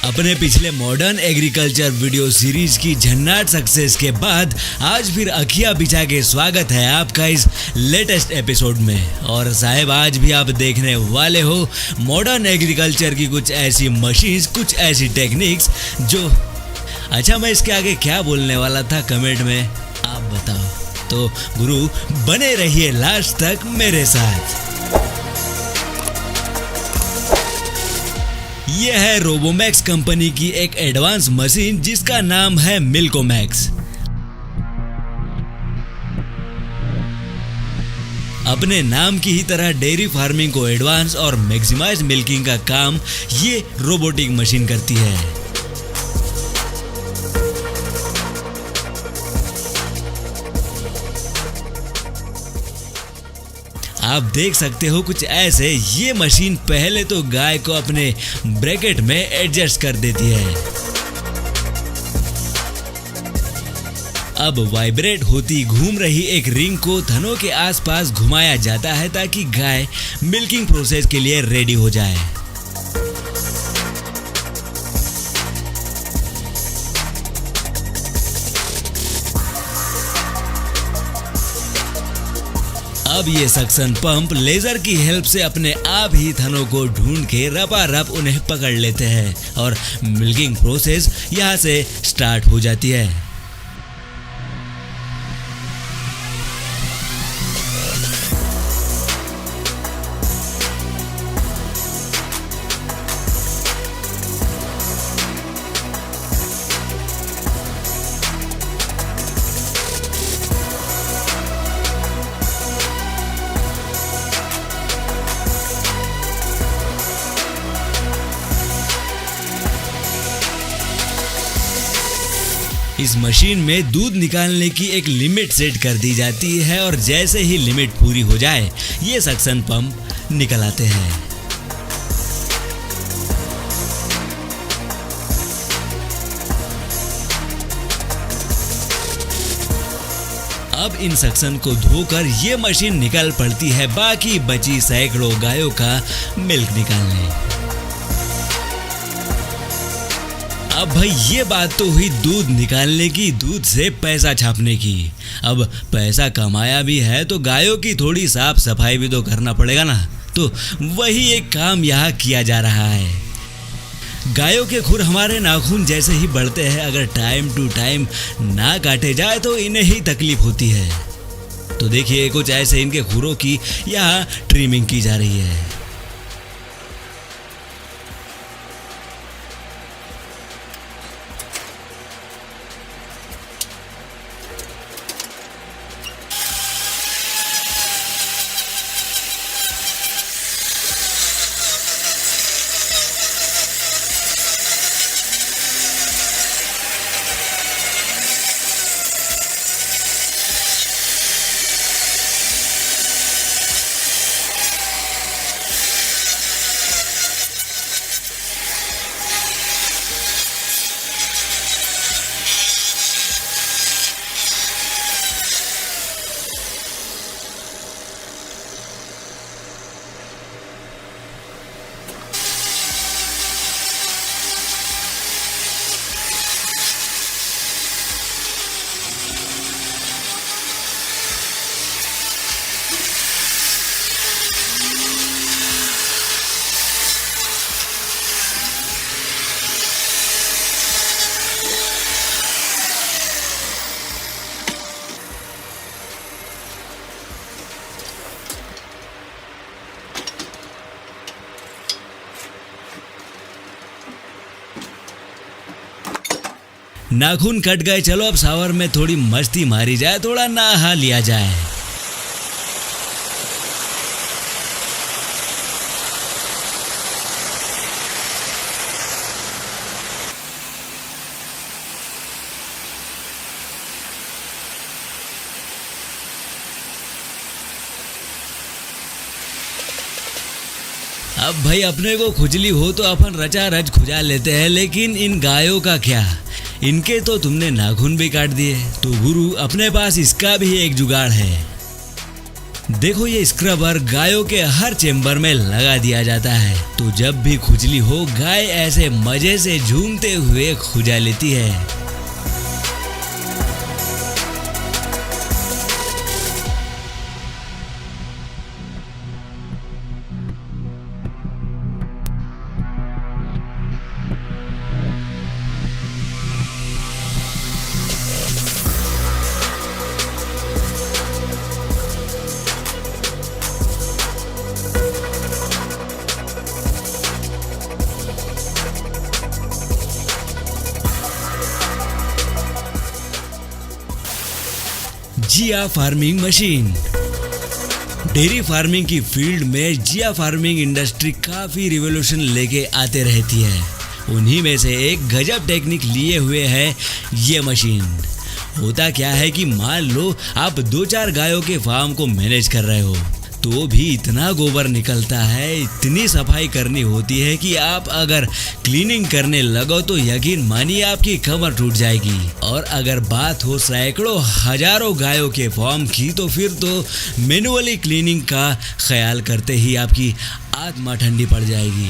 अपने पिछले modern agriculture video series की झन्नाट सक्सेस के बाद आज फिर अखियां बिछा के स्वागत है आपका इस लेटेस्ट एपिसोड में। और साहब आज भी आप देखने वाले हो मॉडर्न एग्रीकल्चर की कुछ ऐसी मशीन्स, कुछ ऐसी टेक्निक्स जो अच्छा मैं इसके आगे क्या बोलने वाला था कमेंट में आप बताओ। तो गुरु बने रहिए लास्ट तक मेरे साथ। यह है रोबोमैक्स कंपनी की एक एडवांस मशीन जिसका नाम है मिल्कोमैक्स। अपने नाम की ही तरह डेयरी फार्मिंग को एडवांस और मैक्सिमाइज मिल्किंग का काम ये रोबोटिक मशीन करती है। आप देख सकते हो कुछ ऐसे ये मशीन पहले तो गाय को अपने ब्रैकेट में एडजस्ट कर देती है। अब वाइब्रेट होती घूम रही एक रिंग को थनों के आसपास घुमाया जाता है ताकि गाय मिल्किंग प्रोसेस के लिए रेडी हो जाए। अब ये सक्शन पंप लेजर की हेल्प से अपने आप ही थनों को ढूंढ के रपारप उन्हें पकड़ लेते हैं और मिल्किंग प्रोसेस यहाँ से स्टार्ट हो जाती है। इस मशीन में दूध निकालने की एक लिमिट सेट कर दी जाती है और जैसे ही लिमिट पूरी हो जाए ये सक्शन पंप निकल आते हैं। अब इन सक्शन को धोकर ये मशीन निकल पड़ती है बाकी बची सैकड़ों गायों का मिल्क निकालने। अब भाई ये बात तो हुई दूध निकालने की, दूध से पैसा छापने की। अब पैसा कमाया भी है तो गायों की थोड़ी साफ सफाई भी तो करना पड़ेगा ना। तो वही एक काम यहाँ किया जा रहा है। गायों के खुर हमारे नाखून जैसे ही बढ़ते हैं, अगर टाइम टू टाइम ना काटे जाए तो इन्हें ही तकलीफ होती है। तो देखिए कुछ ऐसे इनके खुरों की यहाँ ट्रिमिंग की जा रही है। नाखून कट गए, चलो अब शावर में थोड़ी मस्ती मारी जाए, थोड़ा नहा लिया जाए। अब भाई अपने को खुजली हो तो अपन रचा रच खुजा लेते हैं, लेकिन इन गायों का क्या, इनके तो तुमने नाखून भी काट दिए। तो गुरु अपने पास इसका भी एक जुगाड़ है। देखो ये स्क्रबर गायों के हर चेम्बर में लगा दिया जाता है, तो जब भी खुजली हो गाय ऐसे मजे से झूमते हुए खुजा लेती है। जिया फार्मिंग मशीन। डेयरी फार्मिंग की फील्ड में जिया फार्मिंग इंडस्ट्री काफी रिवॉल्यूशन लेके आते रहती है। उन्हीं में से एक गजब टेक्निक लिए हुए है ये मशीन। होता क्या है कि मान लो आप 2-4 गायों के फार्म को मैनेज कर रहे हो, तो भी इतना गोबर निकलता है, इतनी सफाई करनी होती है कि आप अगर क्लीनिंग करने लगो तो यकीन मानिए आपकी कमर टूट जाएगी। और अगर बात हो सैकड़ों हजारों गायों के फार्म की, तो फिर तो मैन्युअली क्लीनिंग का ख्याल करते ही आपकी आत्मा ठंडी पड़ जाएगी।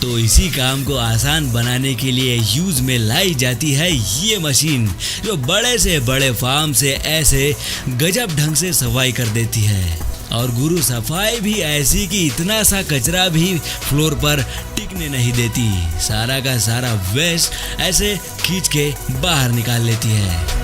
तो इसी काम को आसान बनाने के लिए यूज में लाई जाती है ये मशीन, जो बड़े से बड़े फार्म से ऐसे गजब ढंग से सफाई कर देती है। और गुरु सफाई भी ऐसी कि इतना सा कचरा भी फ्लोर पर टिकने नहीं देती, सारा का सारा वेस्ट ऐसे खींच के बाहर निकाल लेती है।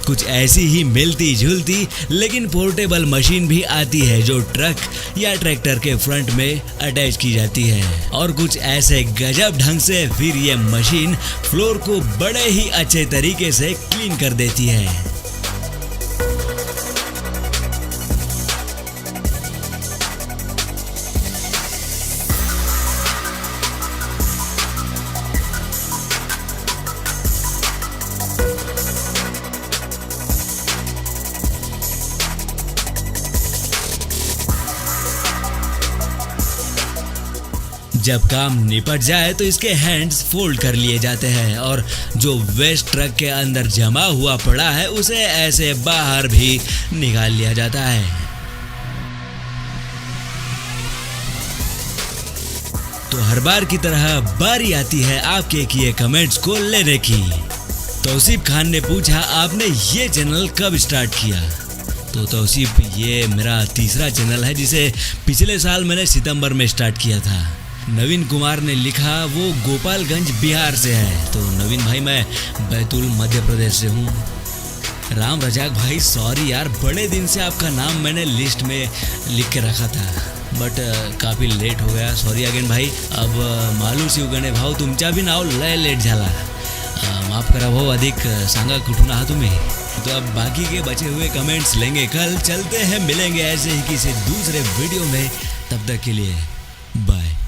कुछ ऐसी ही मिलती जुलती लेकिन पोर्टेबल मशीन भी आती है, जो ट्रक या ट्रैक्टर के फ्रंट में अटैच की जाती है। और कुछ ऐसे गजब ढंग से फिर ये मशीन फ्लोर को बड़े ही अच्छे तरीके से क्लीन कर देती है। जब काम निपट जाए तो इसके हैंड्स फोल्ड कर लिए जाते हैं और जो वेस्ट ट्रक के अंदर जमा हुआ पड़ा है उसे ऐसे बाहर भी निकाल लिया जाता है। तो हर बार की तरह बारी आती है आपके किए कमेंट्स को लेने की। तौसीफ खान ने पूछा, आपने ये चैनल कब स्टार्ट किया? तो तौसीफ, ये मेरा तीसरा चैनल है, जिसे पिछले साल मैंने सितंबर में स्टार्ट किया था। नवीन कुमार ने लिखा, वो गोपालगंज बिहार से है। तो नवीन भाई, मैं बैतूल मध्य प्रदेश से हूँ। राम रजाक भाई, सॉरी यार, बड़े दिन से आपका नाम मैंने लिस्ट में लिख के रखा था, बट काफ़ी लेट हो गया, सॉरी अगेन भाई। अब मालू शिवगणे भाऊ, तुमच्या भी नाव लय लेट झाला, माफ करा भाऊ, अधिक सांगा कुठून आहात तुम्ही। तो अब बाकी के बचे हुए कमेंट्स लेंगे कल। चलते हैं, मिलेंगे ऐसे ही किसी दूसरे वीडियो में, तब तक के लिए बाय।